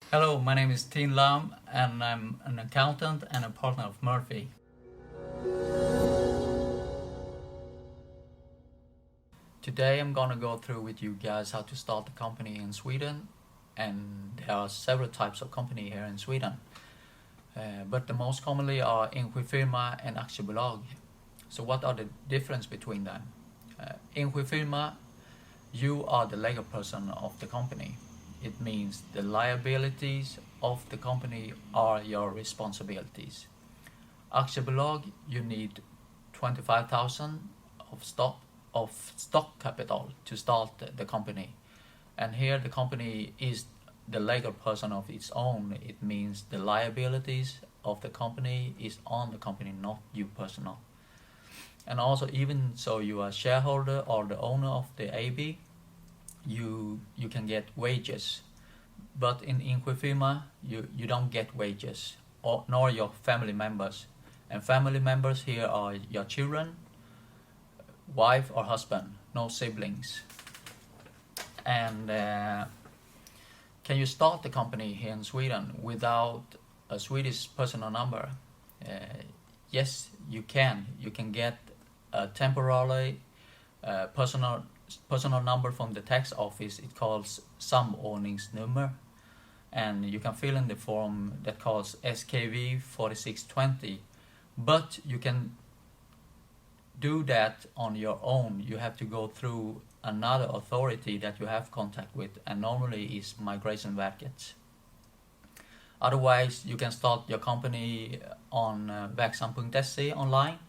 Hello, my name is Tien Lam and I'm an accountant and a partner of Murphy. Today I'm gonna go through with you guys how to start a company in Sweden, and there are several types of company here in Sweden. But the most commonly are enskild firma and aktiebolag. So what are the difference between them? Enskild firma, you are the legal person of the company. It means the liabilities of the company are your responsibilities. Aktiebolag, you need 25,000 of stock capital to start the company. And here the company is the legal person of its own. It means the liabilities of the company is on the company, not you personal. And also, even so you are shareholder or the owner of the AB, you can get wages. But in enskild firma, you don't get wages, or nor your family members. And family members here are your children, wife or husband, no siblings. And can you start the company here in Sweden without a Swedish personal number? Yes, you can. You can get a temporary personal number from the tax office. It calls samordningsnummer, and you can fill in the form that calls SKV 4620. But you can do that on your own. You have to go through another authority that you have contact with, and normally is Migrationsverket. Otherwise, you can start your company on verksam.se online.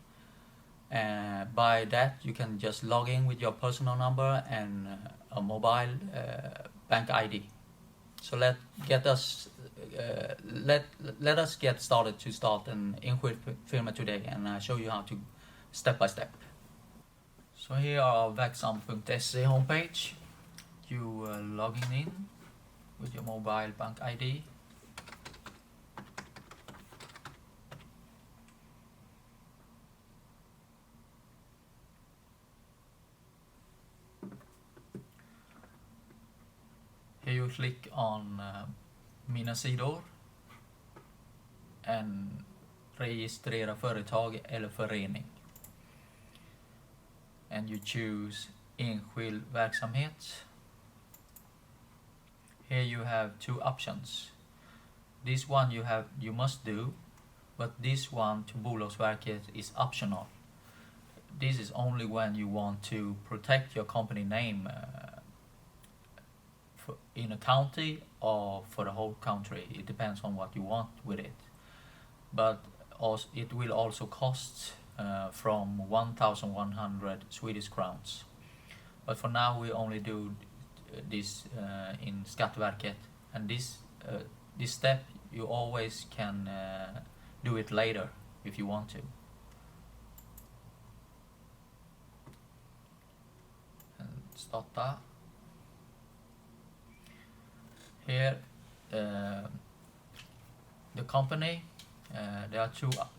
By that, you can just log in with your personal number and a mobile bank ID. So let us get started to start an enskild firma today, and I'll show you how to step by step. So here are verksam.se homepage. You logging in with your mobile bank ID. Here you click on Mina sidor and registrera företag eller förening. And you choose enskild verksamhet. Here you have two options. This one you must do, but this one to Bolagsverket is optional. This is only when you want to protect your company name in a county or for the whole country. It depends on what you want with it. But also, it will also cost from 1,100 Swedish crowns. But for now we only do this in Skatteverket, and this step you always can do it later if you want to. And starta. Here the company, there are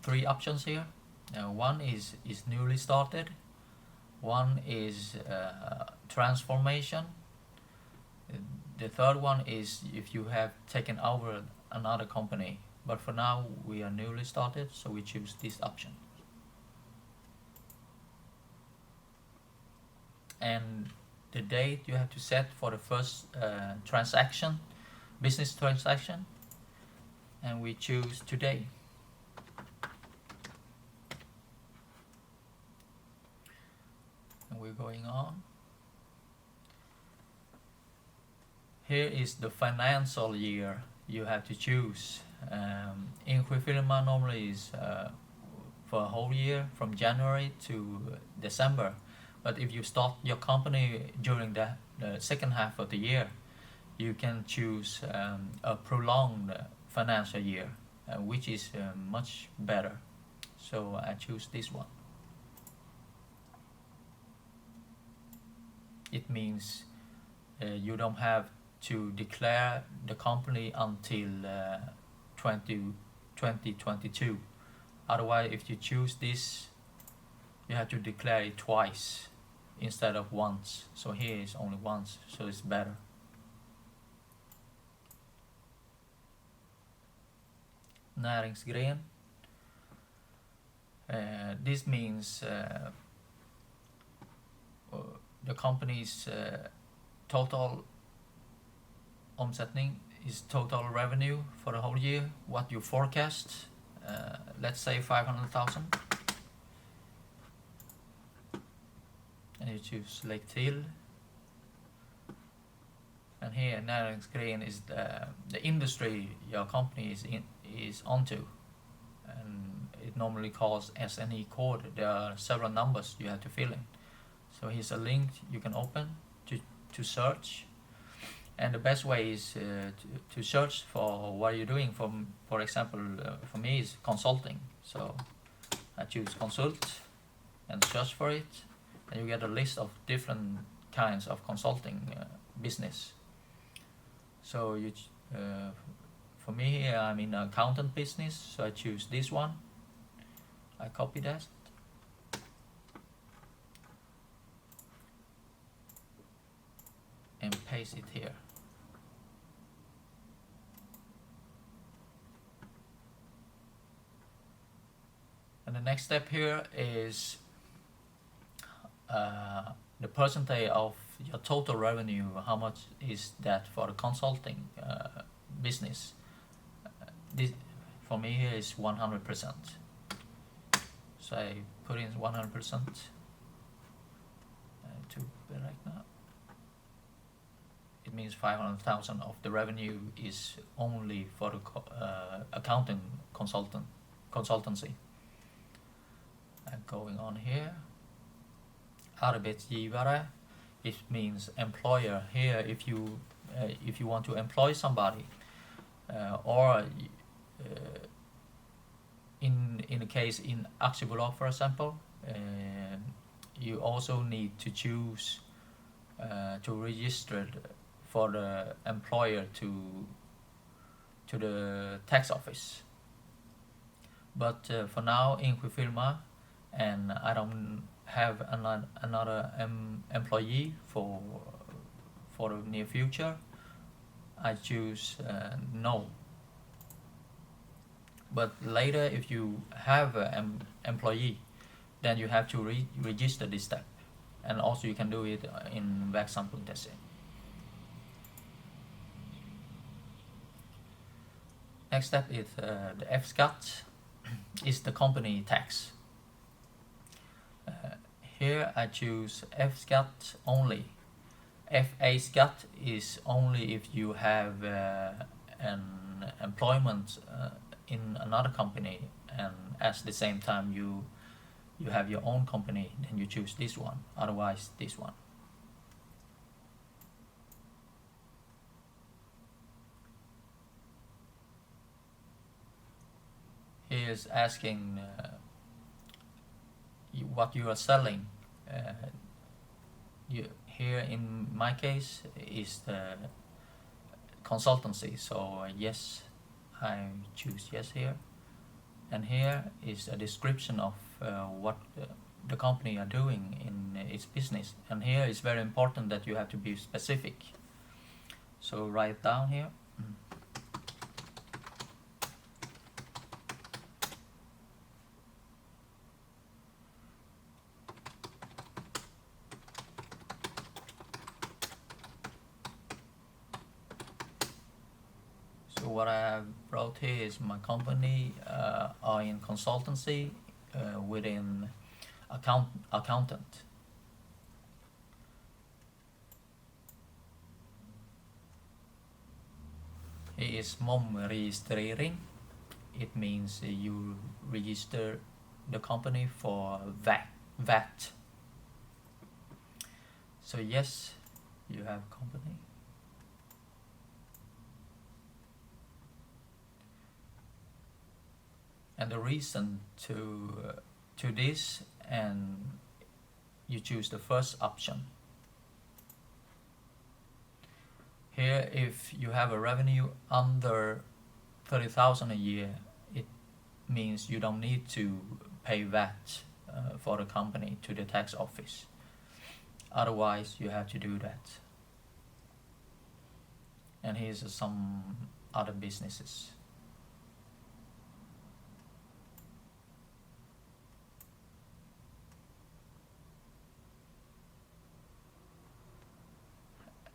three options here. One is newly started, one is transformation, the third one is if you have taken over another company. But for now we are newly started, so we choose this option. And the date you have to set for the first transaction, business transaction, and we choose today. And we're going on. Here is the financial year you have to choose. Enskild firma normally is for a whole year from January to December. But if you start your company during the second half of the year, you can choose a prolonged financial year, which is much better. So I choose this one. It means you don't have to declare the company until 2022. Otherwise, if you choose this, you have to declare it twice instead of once. So here is only once, so it's better. näringsgren. This means the company's total omsättning is total revenue for the whole year, what you forecast. Let's say 500,000. And you choose Lägg till. And here näringsgren is the industry your company is onto. And it normally calls SNE code. There are several numbers you have to fill in. So here's a link you can open to search. And the best way is to search for what you're doing. For example, for me is consulting. So I choose consult and search for it. And you get a list of different kinds of consulting business. So for me here, I'm in accountant business, so I choose this one. I copy that. And paste it here. And the next step here is the percentage of your total revenue. How much is that for the consulting business? This for me here is 100%. So I put in 100% to right now. It means 500,000 of the revenue is only for the accounting consultancy. And going on here, arbetsgivare, it means employer. Here, if you want to employ somebody, or in the case in aktiebolag, for example, you also need to choose to register for the employer to the tax office. But for now, Enskild firma, and I don't have another employee for the near future, I choose no. But later, if you have an employee, then you have to register this step, and also you can do it in verksamhet.se. Next step is the F-skatt, is the company tax. Here I choose F-skatt only. FA-skatt is only if you have an employment in another company, and at the same time you have your own company, then you choose this one, otherwise this one. He is asking what you are selling. Here in my case is the consultancy, so yes, I choose yes here. And here is a description of what the company are doing in its business. And here it's very important that you have to be specific. So write down here. So what I have wrote here is my company are in consultancy within accountant. Here is momregistrering. It means you register the company for VAT. So yes, you have company. And the reason to this, and you choose the first option. Here, if you have a revenue under 30,000 a year, it means you don't need to pay VAT for the company to the tax office. Otherwise, you have to do that. And here's some other businesses.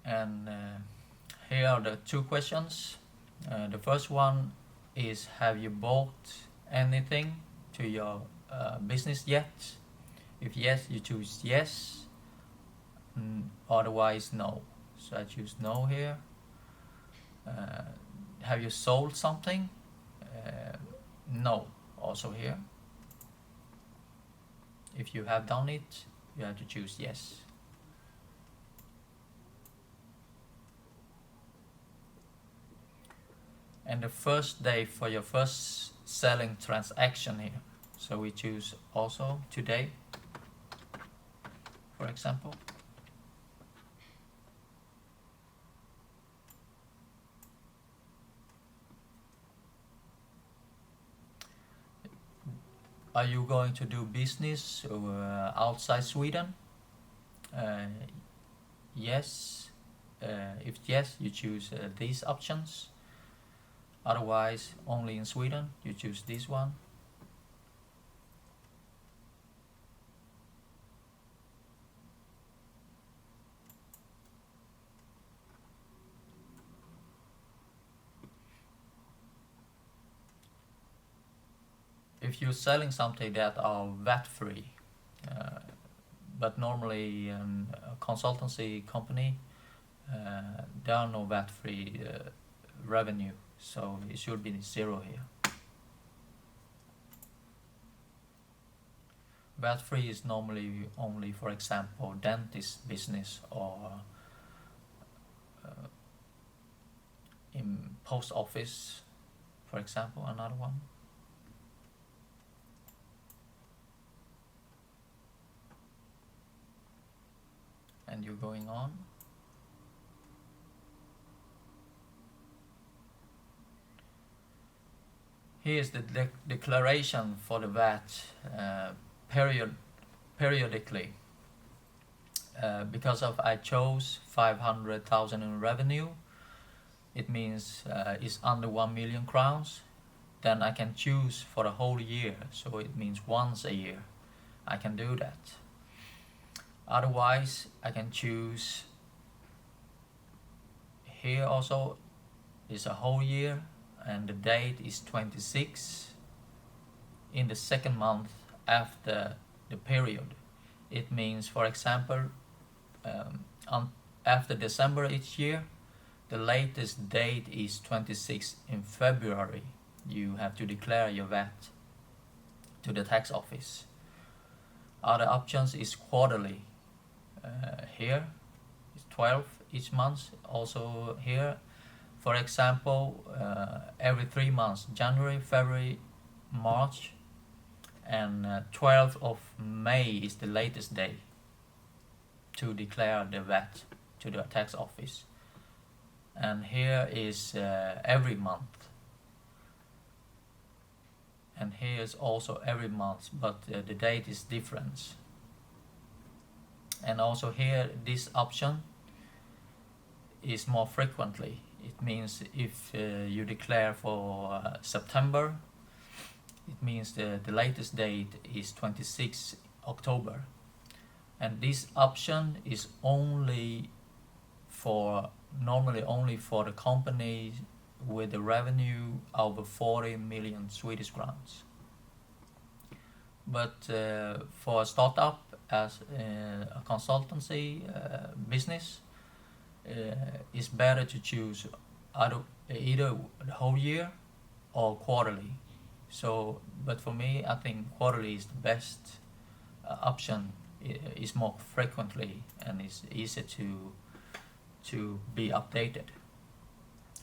And here are the two questions. The first one is, have you bought anything to your business yet? If yes, you choose yes. Otherwise, no. So I choose no here. Have you sold something? No, also here. If you have done it, you have to choose yes. And the first day for your first selling transaction here. So we choose also today, for example. Are you going to do business outside Sweden? Yes. If yes, you choose these options. Otherwise, only in Sweden, you choose this one. If you're selling something that are VAT free, but normally in a consultancy company, there are no VAT free revenue, so it should be 0 here. VAT free is normally only, for example, dentist business or in post office, for example, another one. And you're going on. Here's the declaration for the VAT periodically. Because of I chose 500,000 in revenue, it means it's under 1 million crowns, then I can choose for the whole year, so it means once a year I can do that. Otherwise, I can choose here also is a whole year, and the date is 26 in the second month after the period. It means, for example, after December each year, the latest date is 26 in February. You have to declare your VAT to the tax office. Other options is quarterly. Here is 12 each month. Also here, for example, every 3 months, January, February, March, and 12th of May is the latest day to declare the VAT to the tax office. And here is every month. And here is also every month, but the date is different. And also here, this option is more frequently. It means if you declare for September, it means the latest date is 26 October. And this option is normally only for the company with the revenue over 40 million Swedish crowns. But for a startup as a consultancy business, it's better to choose either the whole year or quarterly. So, but for me, I think quarterly is the best option. Is more frequently and is easier to be updated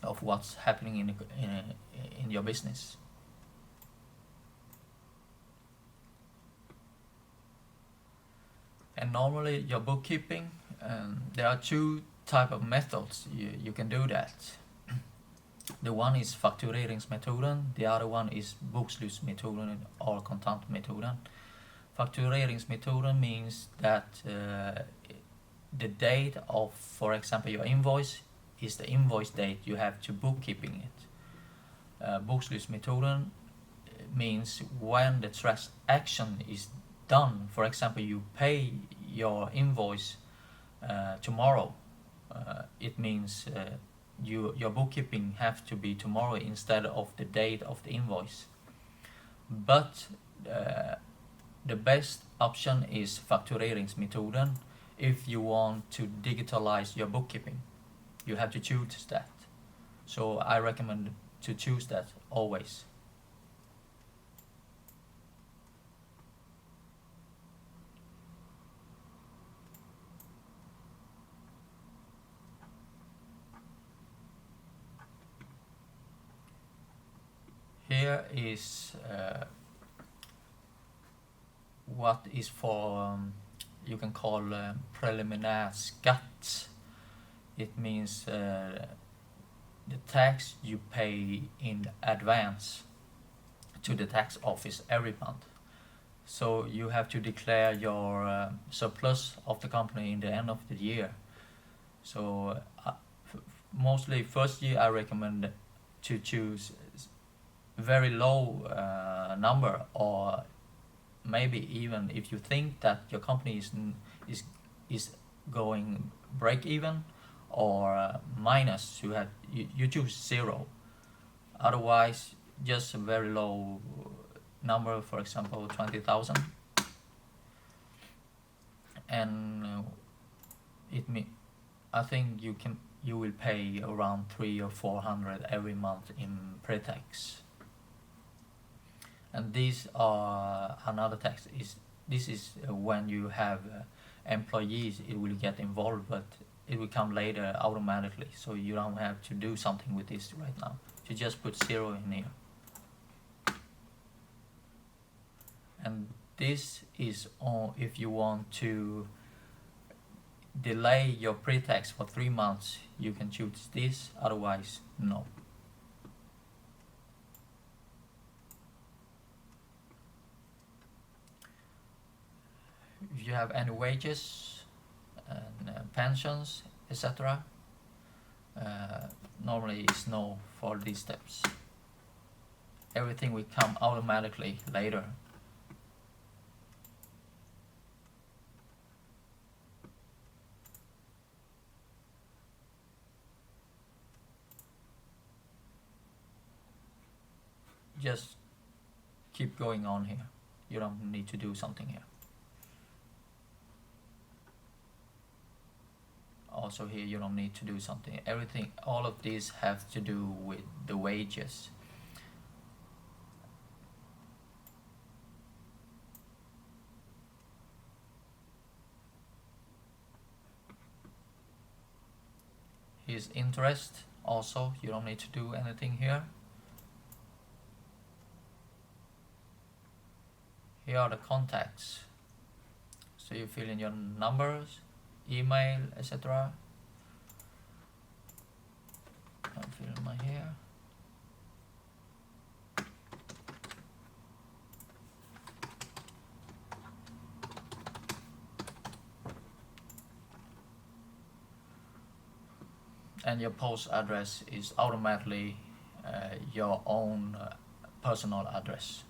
of what's happening in your business. And normally your bookkeeping, there are two type of methods you can do that. The one is faktureringsmetoden, the other one is bokslutsmetoden or kontantmetoden. Faktureringsmetoden means that the date of, for example, your invoice is the invoice date you have to bookkeeping it. Bokslutsmetoden means when the transaction is done. For example, you pay your invoice tomorrow, it means your bookkeeping have to be tomorrow instead of the date of the invoice. But the best option is faktureringsmetoden if you want to digitalize your bookkeeping. You have to choose that. So I recommend to choose that always. Here is what is for you can call preliminary skatt. It means the tax you pay in advance to the tax office every month. So you have to declare your surplus of the company in the end of the year. So mostly first year I recommend to choose very low number, or maybe even if you think that your company is going break even or minus, you choose 0. Otherwise, just a very low number, for example 20,000, and I think you will pay around 300 or 400 every month in pre-tax. And these are another tax. This is when you have employees, it will get involved, but it will come later automatically. So you don't have to do something with this right now. You just put 0 in here. And this is all if you want to delay your pre-tax for 3 months. You can choose this, otherwise no. If you have any wages and pensions, etc., normally it's no for these steps. Everything will come automatically later. Just keep going on here. You don't need to do something here. Also here you don't need to do something. Everything, all of these have to do with the wages. Here's interest. Also, you don't need to do anything here. Here are the contacts. So you fill in your numbers, email, etc. I'll fill in my here. And your post address is automatically your own personal address.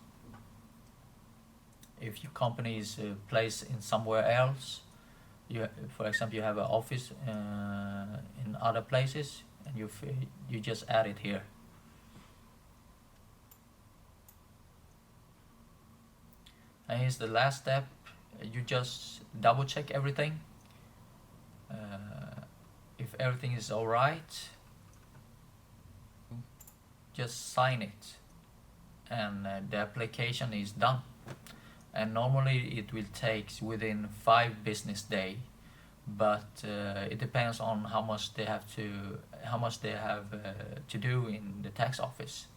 If your company is placed in somewhere else, for example, you have an office in other places, and you just add it here. And here's the last step. You just double check everything. If everything is alright, just sign it, and the application is done. And normally it will take within 5 business days, but it depends on how much they have to do in the tax office.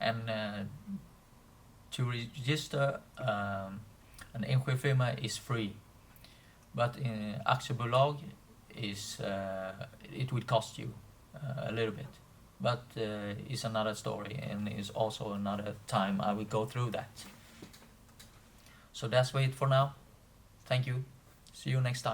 And to register an Enskild firma is free, but in aktiebolag is it will cost you a little bit, but it's another story, and it's also another time I will go through that. So that's it for now. Thank you. See you next time.